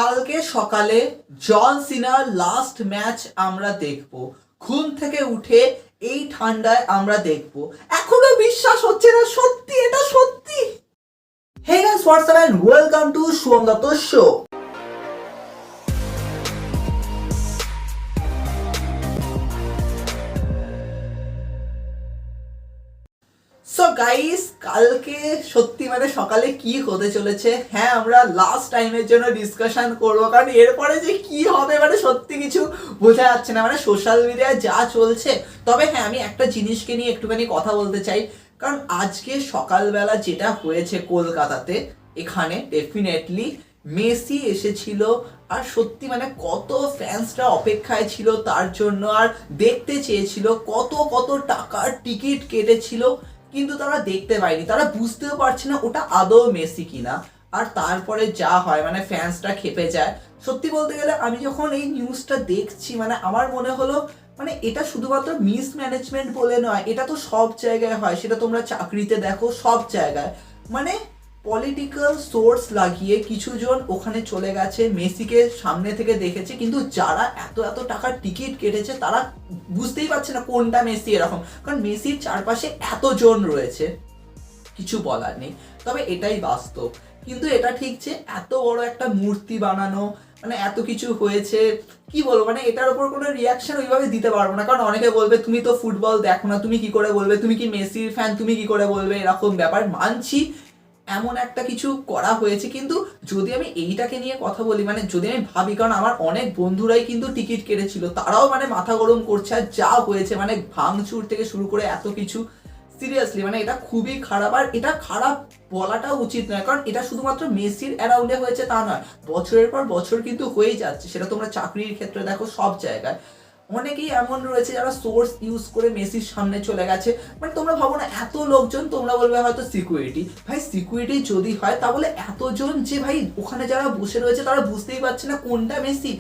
কালকে সকালে জন সিনার last match আমরা দেখব। ঘুম থেকে উঠে এই ঠান্ডায় আমরা দেখব। এখনো বিশ্বাস হচ্ছে না, সত্যি এটা সত্যি। Hey guys, what's up and welcome to Shubham Datta show. So guys, কালকে সত্যি সকালে কি হতে চলেছে, হ্যাঁ আমরা লাস্ট টাইমের জন্য ডিসকাশন করবো, কারণ এরপরে যে কি হবে সত্যি কিছু বোঝা যাচ্ছে না, সোশ্যাল মিডিয়ায় যা চলছে। তবে হ্যাঁ, আমি একটা জিনিসকে নিয়ে একটুখানি কথা বলতে চাই, কারণ আজকে সকালবেলা যেটা হয়েছে কলকাতাতে, এখানে ডেফিনেটলি মেসি এসেছিল। আর সত্যি কত ফ্যান্সরা অপেক্ষায় ছিল তার জন্য, আর দেখতে চেয়েছিল, কত কত টাকার টিকিট কেটেছিল, কিন্তু তারা দেখতে পায়নি। তারা বুঝতেও পারছে না ওটা আদৌ মেসি কিনা। আর তারপরে যা হয়, ফ্যান্সটা খেপে যায়। সত্যি বলতে গেলে আমি যখন এই নিউজটা দেখছি, আমার মনে হলো এটা শুধুমাত্র মিস ম্যানেজমেন্ট বলে নয়, এটা তো সব জায়গায় হয়। সেটা তোমরা চাকরিতে দেখো, সব জায়গায় পলিটিক্যাল সোর্স লাগিয়ে কিছু জন ওখানে চলে গেছে, মেসিকে সামনে থেকে দেখেছে, কিন্তু যারা এত এত টাকার টিকিট কেটেছে তারা বুঝতেই পারছে না কোনটা মেসি এরকম, কারণ মেসির চারপাশে এতজন রয়েছে, কিছু বলার নেই। তবে এটাই বাস্তব। কিন্তু এটা ঠিক যে এত বড় একটা মূর্তি বানানো, এত কিছু হয়েছে, কি বলবো, এটার উপর কোনো রিয়াকশন ওইভাবে দিতে পারবো না, কারণ অনেকে বলবে তুমি তো ফুটবল দেখো না, তুমি কি করে বলবে, তুমি কি মেসির ফ্যান, তুমি কি করে বলবে, এরকম ব্যাপার। মানছি এমন একটা কিছু করা হয়েছে, কিন্তু যদি আমি এইটাকে নিয়ে কথা বলি, যদি আমি ভাবি, কারণ আমার অনেক বন্ধুরাই কিন্তু টিকিট কেটেছিল, তারাও মাথা গরম করছে। আর যা হয়েছে ভাঙচুর থেকে শুরু করে এত কিছু, সিরিয়াসলি এটা খুবই খারাপ। আর এটা খারাপ বলাটাও উচিত নয়, কারণ এটা শুধুমাত্র মেসির অ্যারাউন্ডে হয়েছে তা নয়, বছরের পর বছর কিন্তু হয়েই যাচ্ছে। সেটা তোমরা চাকরির ক্ষেত্রে দেখো, সব জায়গায় অনেকেই এমন রয়েছে যারা সোর্স ইউজ করে মেসির সামনে চলে গেছে। তোমরা ভাবো না, এত লোকজন, তোমরা বলবে হয়তো সিকিউরিটি, ভাই সিকিউরিটি যদি হয় তাহলে এতজন যে ভাই ওখানে যারা বসে রয়েছে তারা বুঝতেই পারছে না কোনটা মেসি,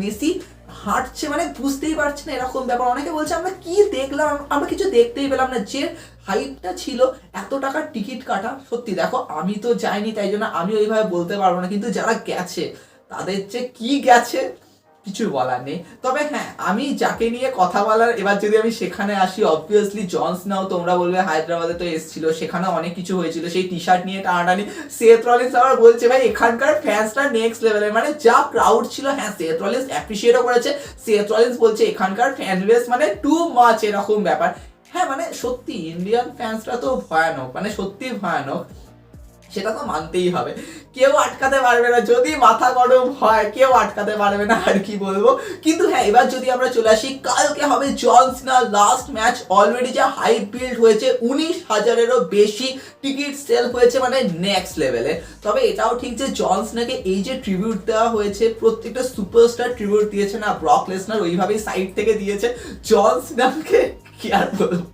মেসি হাঁটছে, বুঝতেই পারছে না, এরকম ব্যাপার। অনেকে বলছে আমরা কি দেখলাম, আমরা কিছু দেখতেই পেলাম না। যে হাইপটা ছিল, এত টাকার টিকিট কাটা, সত্যি দেখো আমি তো যাইনি তাই জন্য আমি ওইভাবে বলতে পারবো না, কিন্তু যারা গেছে তাদের যে কি গেছে কিছু বলার নেই। তবে হ্যাঁ, আমি যাকে নিয়ে কথা বলার, এবার যদি আমি সেখানে আসি, অবভিয়াসলি জন সিনাও, তোমরা বলবে হায়দ্রাবাদে তো এসেছিল, সেখানে অনেক কিছু হয়েছিল, সেই টি শার্ট নিয়ে টানাটানি। সেথ রলিন্স আবার বলছে ভাই এখানকার ফ্যান্সটা নেক্সট লেভেলের, যা ক্রাউড ছিল। হ্যাঁ, সেথ রলিন্স অ্যাপ্রিসিয়েটও করেছে। সেথ রলিন্স বলছে এখানকার ফ্যান বেস টু মাচ, এরকম ব্যাপার। হ্যাঁ, সত্যি ইন্ডিয়ান ফ্যান্সরা তো ভয়ানক, সত্যি ভয়ানক, সেটা তো মানতেই হবে। কেউ আটকাতে পারবে না, যদি মাথা গরম হয় কেউ আটকাতে পারবে না, আর কি বলবো। কিন্তু হ্যাঁ, এবার যদি আমরা চলে আসি, কালকে হবে জন সিনার লাস্ট ম্যাচ। অলরেডি যা হাইপ বিল্ড হয়েছে, 19,000-এরও বেশি টিকিট সেল হয়েছে, নেক্সট লেভেলে। তবে এটাও ঠিক যে জন সিনাকে এই যে ট্রিবিউট দেওয়া হয়েছে, প্রত্যেকটা সুপারস্টার ট্রিবিউট দিয়েছে না, ব্রক লেসনার ওইভাবেই সাইড থেকে দিয়েছে, জন সিনাকে কি আর বলবো,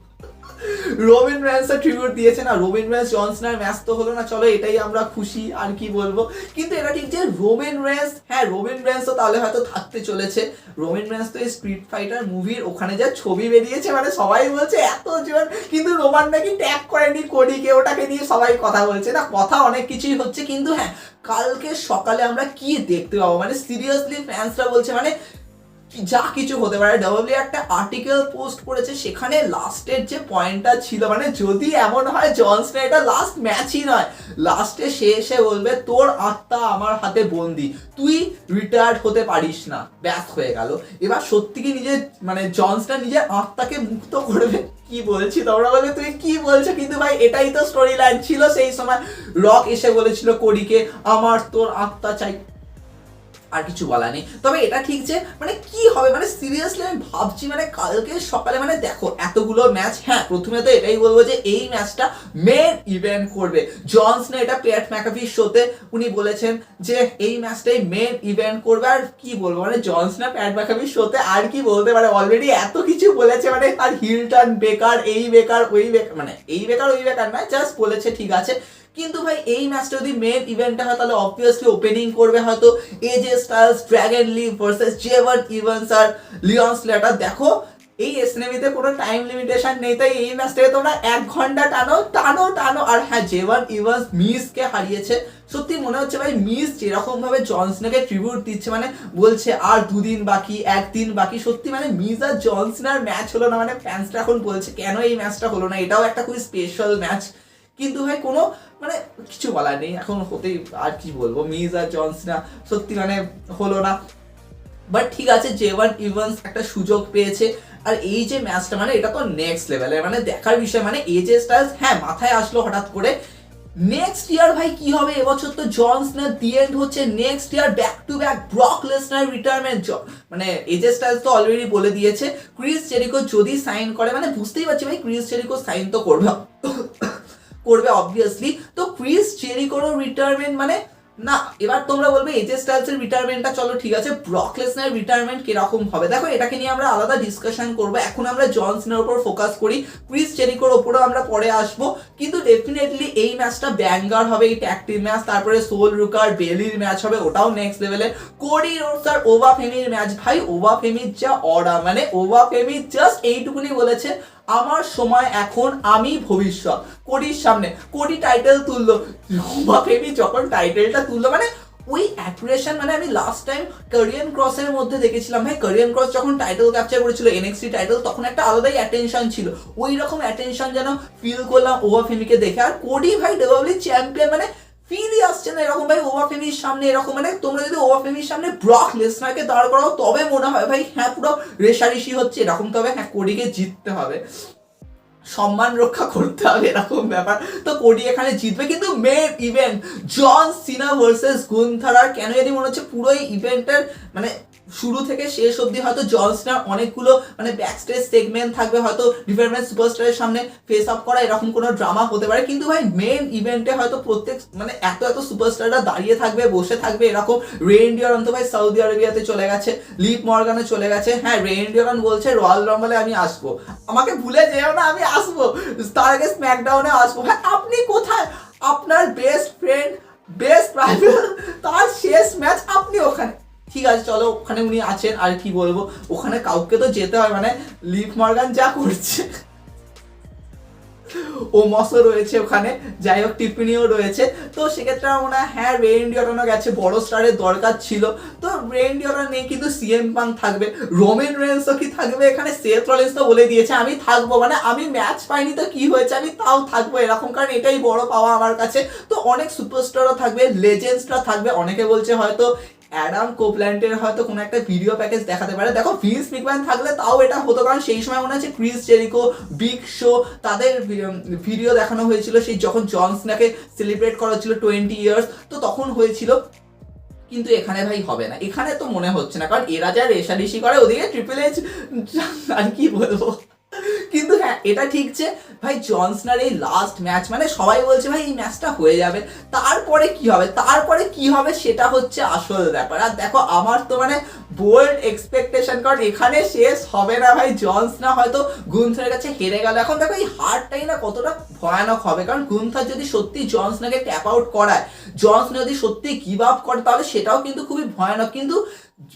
রবিন রেন্সও ট্রিবিউট দিয়েছে না। রবিন রেন্স জন সিনার ম্যাচ তো হলো না, চলো এটাই আমরা খুশি, আর কি বলবো। কিন্তু এটা ঠিক যে রবিন রেন্স, হ্যাঁ রবিন রেন্সও তাহলে হয়তো থাকতে চলেছে। রবিন রেন্স তো এই স্ট্রিট ফাইটার মুভির ওখানে যা ছবি বেরিয়েছে, সবাই বলছে এতজন, কিন্তু রোমান নাকি ট্যাগ করেনি কোডিকে, ওটাকে নিয়ে সবাই কথা বলছে না, কথা অনেক কিছুই হচ্ছে। কিন্তু হ্যাঁ, কালকে সকালে আমরা কি দেখতে পাবো, সিরিয়াসলি ফ্যান্সরা বলছে যা কিছু হতে পারে। ডাব্লিউ একটা আর্টিকেল পোস্ট করেছে, সেখানে লাস্টের যে পয়েন্টটা ছিল, যদি এমন হয় জন সিনা এটা লাস্ট ম্যাচই নয়, লাস্টে সে এসে বলবে তোর আত্মা আমার হাতে বন্দি, তুই রিটায়ার্ড হতে পারিস না, ব্যাস হয়ে গেল। এবার সত্যি কি নিজের জন সিনা নিজের আত্মাকে মুক্ত করবে? কি বলছি, তোমরা বলবে তুই কি বলছো, কিন্তু ভাই এটাই তো স্টোরি লাইন ছিল সেই সময়। রক এসে বলেছিল কোডিকে আমার তোর আত্মা চাই, আর কিছু বলা নেই। তবে এটা ঠিক যে কি হবে, সিরিয়াসলি আমি ভাবছি কালকে সকালে দেখো এতগুলো ম্যাচ। হ্যাঁ, প্রথমে তো এটাই বলবো যে এই ম্যাচটা মেন ইভেন্ট করবে জন সিনা। এটা প্যাট ম্যাকাফির শোতে উনি বলেছেন যে এই ম্যাচটাই মেন ইভেন্ট করবে। আর কি বলবো, জন সিনা প্যাট ম্যাকাফির শোতে আর কি বলতে পারে, অলরেডি এত কিছু বলেছে, আর হিল টার্ন বেকার, এই বেকার ওই বেকার, এই বেকার ওই বেকার নয়, জাস্ট বলেছে, ঠিক আছে। কিন্তু ভাই এই ম্যাচটা যদি মেন ইভেন্টটা হয়, তাহলে অবভিয়াসলি ওপেনিং করবে হয়তো এজে স্টাইলস, ড্রাগন লি ভার্সেস জেভান ইভান্স আর লিওন স্লেটার। দেখো এই এসএনএমিতে কোনো টাইম লিমিটেশন নেই, তাই এই ম্যাচটাকে তোমরা 1 ঘন্টা টানো টানো টানো। আর হ্যাঁ, জেভান ইভান্স মিসকে হারিয়েছে, সত্যি মনে হচ্ছে ভাই মিস যেরকম ভাবে জন সিনাকে ট্রিবিউট দিচ্ছে, মানে বলছে আর 2 দিন বাকি, 1 দিন বাকি, সত্যি মানে মিস আর জন সিনার ম্যাচ হলো না, মানে ফ্যান্সরা এখন বলছে কেন এই ম্যাচটা হলো না, এটাও একটা খুবই স্পেশাল ম্যাচ। কিন্তু ভাই কোনো মানে কিছু বলার নেই, এখন হতেই, আর কি বলবো, মিস আর জন সিনা সত্যি মানে হলো না। বাট ঠিক আছে, জেভান ইভান্স একটা সুযোগ পেয়েছে, আর এই যে ম্যাচটা মানে এটা তো নেক্সট লেভেলের, মানে দেখার বিষয়। মানে এজে স্টাইলস হ্যাঁ মাথায় আসলো হঠাৎ করে, নেক্সট ইয়ার ভাই কি হবে, এবছর তো জন সিনার দি এন্ড হচ্ছে, next year back to back Brock Lesnar retirement. মানে এজে স্টাইলস তো অলরেডি বলে দিয়েছে ক্রিস জেরিকো যদি সাইন করে, মানে বুঝতেই পারছি ভাই ক্রিস জেরিকো সাইন তো করবে করবে অবভিয়াসলি। তো ক্রিস জেরিকোরও রিটায়ারমেন্ট মানে না, এবার তোমরা বলবে এজে স্টাইলসের রিটায়ারমেন্টটা চলো ঠিক আছে, ব্রক লেসনারের রিটায়ারমেন্ট কিরকম হবে, দেখো এটাকে নিয়ে আমরা আলাদা ডিসকাশন করবো। এখন আমরা জন সিনার উপর ফোকাস করি, ক্রিস জেরিকোর উপরও আমরা পরে আসবো। কিন্তু ডেফিনেটলি এই ম্যাচটা ব্যাঙ্গার হবে, এই ট্যাগ টিম ম্যাচ। তারপরে সোল রুকার বেলির ম্যাচ হবে, ওটাও নেক্সট লেভেলের। কোডি রোডস আর ওভা ফেমির ম্যাচ, ভাই ওভা ফেমির যা অর্ডার, মানে ওভা ফেমি জাস্ট এইটুকুনি বলেছে আমার সময় এখন, আমি ভবিষ্যৎ। কোডির সামনে কোডি টাইটেল তুললো, ওভা ফেমি যখন টাইটেলটা তুললো, মানে ওই অ্যাকুরেশন, মানে আমি লাস্ট টাইম কারিয়ান ক্রসের মধ্যে দেখেছিলাম ভাই, কারিয়ান ক্রস যখন টাইটেল ক্যাপচার করেছিল এনএক্সটি টাইটেল, তখন একটা আলাদাই অ্যাটেনশন ছিল, ওই রকম অ্যাটেনশন যেন ফিল করলাম ওভা ফেমিকে দেখে। আর কোডি ভাই ডাব্লিউডাব্লিউই চ্যাম্পিয়ন, মানে ফিলই আসছে না এরকম ভাই ওভা ফেমির সামনে এরকম। মানে তোমরা যদি ওভা ফেমির সামনে ব্রক লেসনারকে দাঁড় করাও তবে মনে হয় ভাই হ্যাঁ পুরো রেশারেশি হচ্ছে এরকম, তবে হ্যাঁ কোডিকে জিততে হবে, সম্মান রক্ষা করতে হবে এরকম ব্যাপার। তো কোডি এখানে জিতবে, কিন্তু মেন ইভেন্ট জন সিনা ভার্সেস গুন্থার, আর কেন জানি মনে হচ্ছে পুরো ইভেন্টের মানে শুরু থেকে শেষ অবধি হয়তো জন সিনার অনেকগুলো মানে ব্যাকস্টেজ সেগমেন্ট থাকবে, হয়তো ডিফারেন্ট সুপারস্টারের সামনে ফেস আপ করা, এরকম কোনো ড্রামা হতে পারে। কিন্তু ভাই মেন ইভেন্টে হয়তো প্রত্যেক মানে এত সুপারস্টাররা দাঁড়িয়ে থাকবে, বসে থাকবে এরকম। রেইন ডিওরন তো ভাই সৌদি আরবিয়াতে চলে গেছে, লিভ মর্গানে চলে গেছে, হ্যাঁ রেইন ডিওরন বলছে রয়্যাল রাম্বলে আমি আসবো, আমাকে ভুলে যেও না আমি আসবো, তার আগে স্ম্যাকডাউনে আসবো। ভাই আপনি কোথায়, আপনার বেস্ট ফ্রেন্ড বেস্ট রাইভাল, তার শেষ ম্যাচ আপনি ওখানে, ঠিক আছে চলো ওখানে উনি আছেন, আর কি বলবো, ওখানে কাউকে তো যেতে হয়, মানে লিভ মর্গান যা করছে, ও মসও রয়েছে ওখানে, যাই হোক টিফিনিও রয়েছে। তো সেক্ষেত্রে আমার মনে হয় হ্যাঁ রেইন ডিওরনও গেছে, বড় স্টারের দরকার ছিল, তো রেইন ডিওরন নেই, কিন্তু সিএম পাঙ্ক থাকবে, রোমেন রেন্সও কি থাকবে এখানে, সেথ রলিন্স তো বলে দিয়েছে আমি থাকবো, মানে আমি ম্যাচ পাইনি তো কি হয়েছে আমি তাও থাকবো এরকম, কারণ এটাই বড় পাওয়া আমার কাছে। তো অনেক সুপারস্টারও থাকবে, লেজেন্ডসরা থাকবে, অনেকে বলছে হয়তো অ্যাডাম কোপল্যান্ডের হয়তো কোনো একটা ভিডিও প্যাকেজ দেখাতে পারে। দেখো ভিন্স ম্যাকম্যান থাকলে তাও এটা হতো, কারণ সেই সময় মনে হচ্ছে ক্রিস জেরিকো, বিগ শো, তাদের ভিডিও দেখানো হয়েছিল সেই যখন জন সিনাকে সেলিব্রেট করা হচ্ছিল 20 ইয়ার্স, তো তখন হয়েছিল। কিন্তু এখানে ভাই হবে না, এখানে তো মনে হচ্ছে না, কারণ এরা যা রেশারেশি করে ওদিকে ট্রিপল এইচ, আর কি বলবো। কিন্তু হ্যাঁ এটা ঠিক যে ভাই জন সিনার এই লাস্ট ম্যাচ, মানে সবাই বলছে ভাই এই ম্যাচটা হয়ে যাবে, তারপরে কি হবে, তারপরে কি হবে সেটা হচ্ছে আসল ব্যাপার। আর দেখো আমার তো মানে বোল্ড এক্সপেকটেশন, কারণ এখানে শেষ হবে না ভাই, জন সিনা হয়তো গুন্থারের কাছে হেরে গেল। এখন দেখো এই হারটাই না কতটা ভয়ানক হবে, কারণ গুন্থার যদি সত্যি জন সিনাকে ট্যাপ আউট করায়, জন সিনা যদি সত্যি গিভ আপ করে, তাহলে সেটাও কিন্তু খুবই ভয়ানক। কিন্তু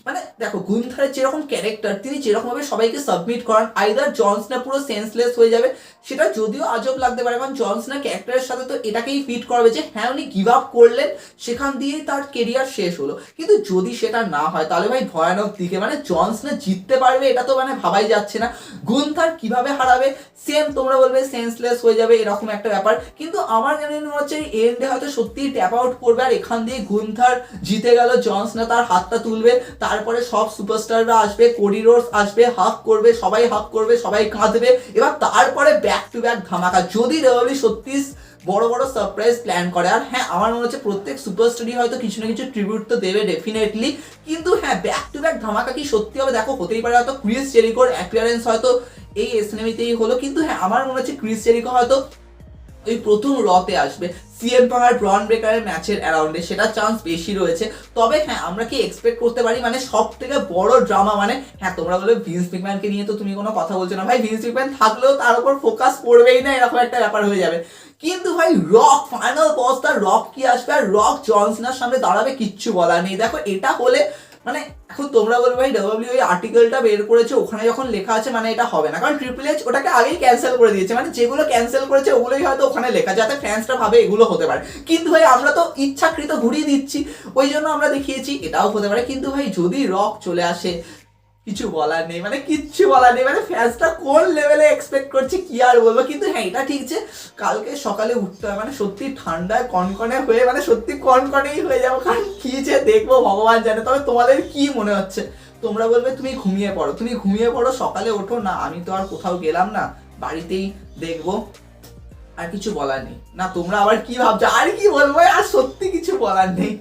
মানে দেখো গুন্থারের যেরকম ক্যারেক্টার, তিনি যেরকম ভাবে সবাইকে সাবমিট করান, আইদার জন সিনা পুরো সেন্সলেস হয়ে যাবে, সেটা যদিও আজব লাগতে পারে, কারণ জন সিনা ক্যারেক্টারের সাথে তো এটাকেই ফিট করাবে যে হ্যাঁ উনি গিভ আপ করলেন, সেখান দিয়েই তার কেরিয়ার শেষ হলো। কিন্তু যদি সেটা না হয় তাহলে ভাই ভয়ানক দিকে, মানে জন সিনা জিততে পারবে এটা তো মানে ভাবাই যাচ্ছে না, গুন্থার কিভাবে হারাবে, সেম তোমরা বলবে সেন্সলেস হয়ে যাবে এরকম একটা ব্যাপার। কিন্তু আমার জানি মনে হচ্ছে এন্ডে হয়তো সত্যি ট্যাপ আউট করবে, আর এখান দিয়ে গুন্থার জিতে গেল, জন সিনা তার হাতটা তুলবে, তারপরে সব সুপারস্টাররা আসবে, কোডি রোডস আসবে, হাক করবে, সবাই হাক করবে, সবাই কাঁদবে, এবার তারপরে ব্যাক টু ব্যাক ধামাকা, যদি ডাব্লিউডাব্লিউই সত্যি বড় বড় সারপ্রাইজ প্ল্যান করে। আর হ্যাঁ আমার মনে হচ্ছে প্রত্যেক সুপারস্টারই হয়তো কিছু না কিছু ট্রিবিউট তো দেবে ডেফিনেটলি, কিন্তু হ্যাঁ ব্যাক টু ব্যাক ধামাকা কি সত্যি হবে, দেখো হতেই পারে হয়তো ক্রিস জেরিকোর অ্যাপিয়ারেন্স হয়তো এই এসএনএমিতেই হলো, কিন্তু হ্যাঁ আমার মনে হচ্ছে ক্রিস জেরিকো হয়তো ওই প্রথম রতে আসবে, সিএম পাঙ্ক আর ব্রন ব্রেকারের ম্যাচের অ্যারাউন্ডে, সেটা চান্স বেশি রয়েছে। তবে হ্যাঁ আমরা কি এক্সপেক্ট করতে পারি মানে সব থেকে বড় ড্রামা, মানে হ্যাঁ তোমরা বলে ভিন্স ম্যাকম্যানকে নিয়ে তো তুমি কোনো কথা বলছো না, ভাই ভিন্স ম্যাকম্যান থাকলেও তার উপর ফোকাস পড়বেই না, এরকম একটা ব্যাপার হয়ে যাবে। কিন্তু ভাই রক ফাইনাল বস, তার রক কি আসবে, আর রক জন সিনার সামনে দাঁড়াবে, কিচ্ছু বলার নেই। দেখো এটা হলে মানে এখন তোমরা বলবে ভাই ডাব্লিউডাব্লিউ ওই আর্টিকেলটা বের করেছে, ওখানে যখন লেখা আছে মানে এটা হবে না, কারণ ট্রিপল এইচ ওটাকে আগেই ক্যান্সেল করে দিয়েছে, মানে যেগুলো ক্যান্সেল করেছে ওগুলোই হয়তো ওখানে লেখা, যাতে ফ্যান্সরা ভাবে এগুলো হতে পারে। কিন্তু ভাই আমরা তো ইচ্ছাকৃত ঘুরিয়ে দিচ্ছি, ওই জন্য আমরা দেখিয়েছি এটাও হতে পারে। কিন্তু ভাই যদি রক চলে আসে, কিছু বলার নেই, মানে কিচ্ছু বলার নেই, মানে ফ্যান্সটা কোন লেভেলে এক্সপেক্ট করছে কি আর বলবো। কিন্তু হ্যাঁ এটা ঠিক যে কালকে সকালে উঠতে হয়, মানে সত্যি ঠান্ডায় কনকনে হয়ে, মানে সত্যি কনকনেই হয়ে যাবো, কারণ কি যে দেখবো ভগবান জানে। তবে তোমাদের কি মনে হচ্ছে? তোমরা বলবে তুমি ঘুমিয়ে পড়ো, তুমি ঘুমিয়ে পড়ো, সকালে ওঠো না, আমি তো আর কোথাও গেলাম না, বাড়িতেই দেখবো, আর কিছু বলার নেই না। তোমরা আবার কি ভাবছো আর কি বলবো, আর সত্যি কিছু বলার নেই।